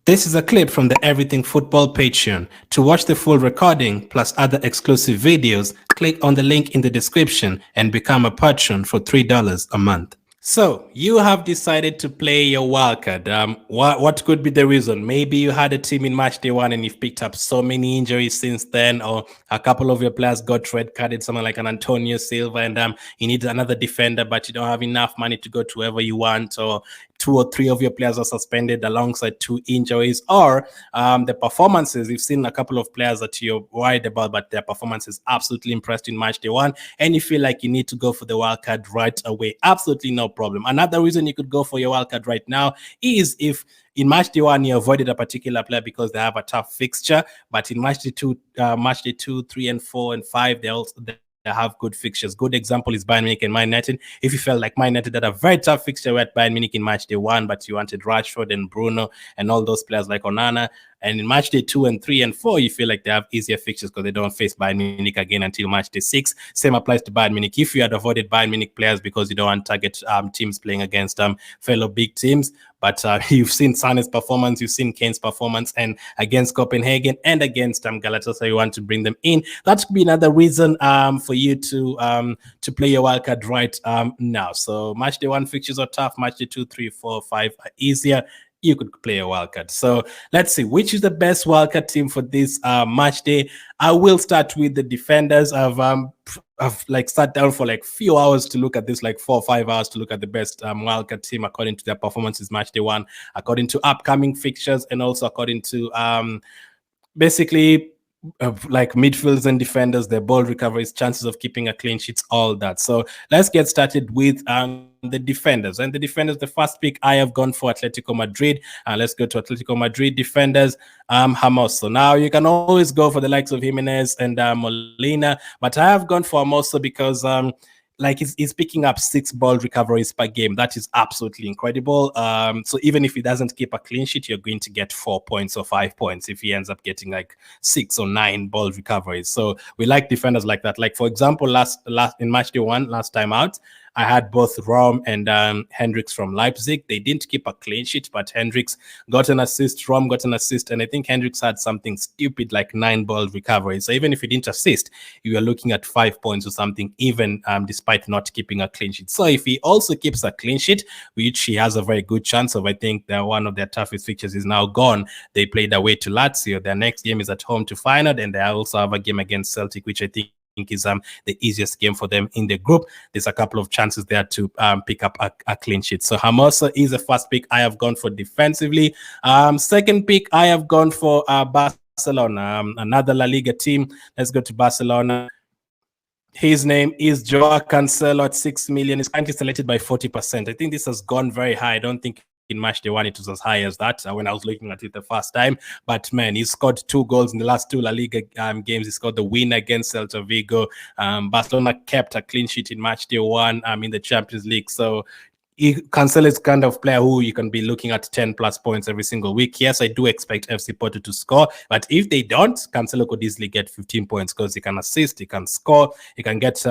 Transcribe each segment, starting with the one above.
This is a clip from the Everything Football Patreon. To watch the full recording plus other exclusive videos, click on the link in the description and become a patron for $3 a month. So you have decided to play your wildcard. What could be the reason? Maybe you had a team in match day one and you've picked up so many injuries since then, or a couple of your players got red carded, someone like an Antonio Silva, and you need another defender, but you don't have enough money to go to whoever you want, or 2 or 3 of your players are suspended alongside 2 injuries, or the performances. You've seen a couple of players that you're worried about, but their performance is absolutely impressed in match day one, and you feel like you need to go for the wildcard right away. Absolutely no problem. Another reason you could go for your wildcard right now is if in match day one you avoided a particular player because they have a tough fixture, but in match day two, 3, and 4, and 5, they have good fixtures. Good example is Bayern Munich and Man United. If you felt like Man United had a very tough fixture at Bayern Munich in match day one, but you wanted Rashford and Bruno and all those players like Onana, and in match day 2 and 3 and 4, you feel like they have easier fixtures because they don't face Bayern Munich again until match day 6. Same applies to Bayern Munich. If you had avoided Bayern Munich players because you don't want to target teams playing against fellow big teams, but you've seen Sané's performance, you've seen Kane's performance, and against Copenhagen and against Galatasaray, you want to bring them in. That could be another reason for you to play your wildcard right now. So match day 1 fixtures are tough. Match day 2, 3, 4, 5 are easier. You could play a wildcard. So let's see which is the best wildcard team for this match day. I will start with the defenders. I've like sat down for like few hours to look at this, like 4 or 5 hours to look at the best wildcard team according to their performances match day 1, according to upcoming fixtures, and also according to basically like midfielders and defenders, their ball recoveries, chances of keeping a clean sheet, all that. So let's get started with the defenders. And the defenders, the first pick, I have gone for Atletico Madrid. Let's go to Atletico Madrid defenders. Hermoso. Now you can always go for the likes of Jimenez and Molina, but I have gone for Hermoso because like he's picking up 6 ball recoveries per game. That is absolutely incredible. So even if he doesn't keep a clean sheet, you're going to get 4 points or 5 points if he ends up getting like 6 or 9 ball recoveries. So we like defenders like that. Like for example, last in match day 1, last time out, I had both Rom and Hendricks from Leipzig. They didn't keep a clean sheet, but Hendricks got an assist, Rom got an assist, and I think Hendricks had something stupid like 9 ball recoveries. So even if he didn't assist, you are looking at 5 points or something, even despite not keeping a clean sheet. So if he also keeps a clean sheet, which he has a very good chance of, I think that one of their toughest fixtures is now gone. They played away to Lazio. Their next game is at home to Feyenoord, and they also have a game against Celtic, which I think is the easiest game for them in the group. There's a couple of chances there to pick up a clean sheet. So Hermoso is the first pick I have gone for defensively. Second pick I have gone for Barcelona, another La Liga team. Let's go to Barcelona. His name is Joao Cancelo at 6 million. He's currently selected by 40%. I think this has gone very high. I don't think in match day 1 it was as high as that when I was looking at it the first time, but man, he scored 2 goals in the last 2 La Liga games. He scored the win against Celta Vigo. Barcelona kept a clean sheet in match day 1 in the Champions League. So Cancelo is kind of player who you can be looking at 10 plus points every single week. Yes, I do expect FC Porto to score, but if they don't, Cancelo could easily get 15 points because he can assist, he can score, he can get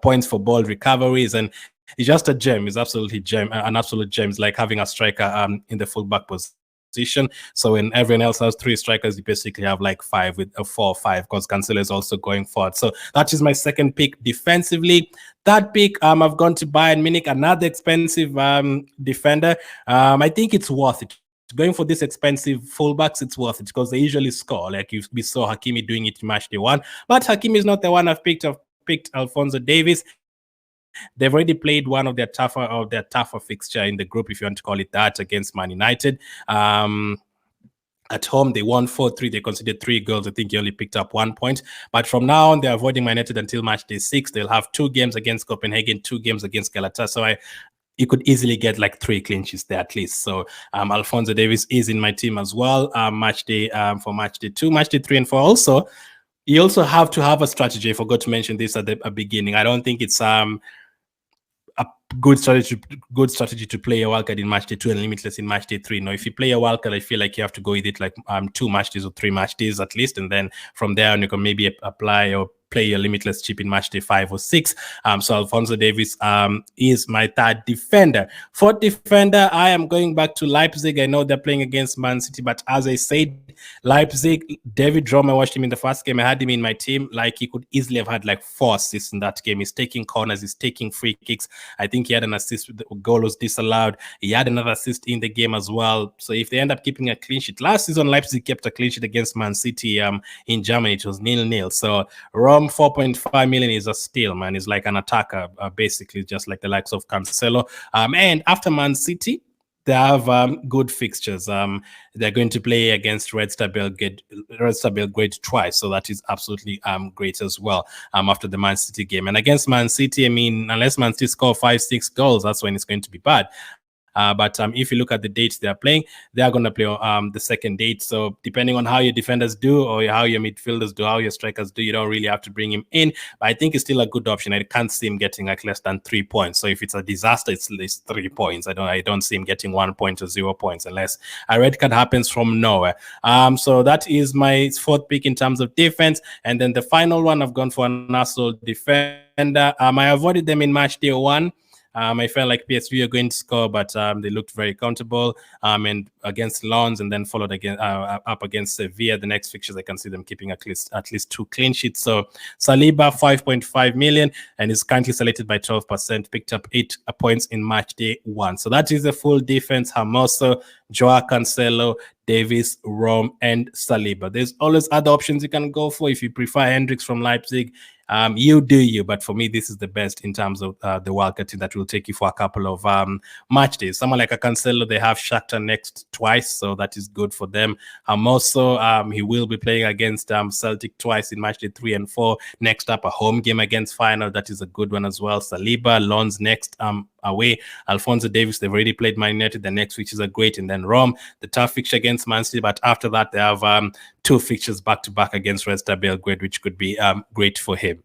points for ball recoveries, and he's just a gem. He's absolutely an absolute gem. It's like having a striker in the fullback position. So when everyone else has 3 strikers, you basically have like 5 with a 4 or 5 because Cancelo is also going forward. So that is my second pick defensively. Third pick, I've gone to Bayern Munich, another expensive defender. I think it's worth it. Going for this expensive fullbacks, it's worth it because they usually score. Like we saw Hakimi doing it in match day 1, but Hakimi is not the one I've picked. I've picked Alphonso Davies. They've already played one of their tougher fixture in the group, if you want to call it that, against Man United. At home, they won 4-3. They conceded 3 goals. I think he only picked up 1 point. But from now on, they're avoiding Man United until match day 6. They'll have 2 games against Copenhagen, 2 games against Galatasaray. You could easily get like 3 clean sheets there at least. So Alphonso Davies is in my team as well. Match day for match day 2, match day 3 and 4 also. You also have to have a strategy. I forgot to mention this at the beginning. I don't think it's a good strategy to play a wildcard in match day 2 and limitless in match day 3. Now, if you play a wildcard, I feel like you have to go with it like 2 match days or 3 match days at least, and then from there on you can maybe apply or play your limitless chip in match day 5 or 6. So Alphonso Davies is my third defender. Fourth defender, I am going back to Leipzig. I know they're playing against Man City, but as I said, Leipzig, David Rom, I watched him in the first game. I had him in my team. Like, he could easily have had like 4 assists in that game. He's taking corners, he's taking free kicks. I think he had an assist with the goal was disallowed. He had another assist in the game as well. So if they end up keeping a clean sheet, last season Leipzig kept a clean sheet against Man City in Germany. It was 0-0. So Rom 4.5 million is a steal, man. He's like an attacker, basically, just like the likes of Cancelo. And after Man City, they have good fixtures. They're going to play against Red Star Belgrade twice, so that is absolutely great as well. After the Man City game, and against Man City, I mean, unless Man City score 5-6 goals, that's when it's going to be bad. But if you look at the dates they are playing, they are going to play the second date. So depending on how your defenders do, or how your midfielders do, how your strikers do, you don't really have to bring him in. But I think it's still a good option. I can't see him getting like less than 3 points. So if it's a disaster, it's at least 3 points. I don't see him getting 1 point or 0 points unless a red card happens from nowhere. So that is my fourth pick in terms of defense. And then the final one, I've gone for an Arsenal defender. I avoided them in match day 1. I felt like PSV are going to score, but they looked very comfortable and against Lens, and then followed again up against Sevilla. The next fixtures, I can see them keeping at least 2 clean sheets. So Saliba 5.5 million and is currently selected by 12%, picked up 8 points in match day 1. So that is the full defense: Hermoso, Joao Cancelo, Davies, Rom, and Saliba. There's always other options you can go for if you prefer Hendricks from Leipzig. You do you, but for me, this is the best in terms of the wildcard team that will take you for a couple of match days. Someone like a Cancelo, they have Shakhtar next twice, so that is good for them. Also, he will be playing against Celtic twice in match day 3 and 4. Next up, a home game against Feyenoord. That is a good one as well. Saliba, Lens next away. Alphonso Davies, they've already played Man United. The next fixtures are great. And then Rome, the tough fixture against Man City. But after that, they have 2 fixtures back-to-back against Red Star Belgrade, which could be great for him.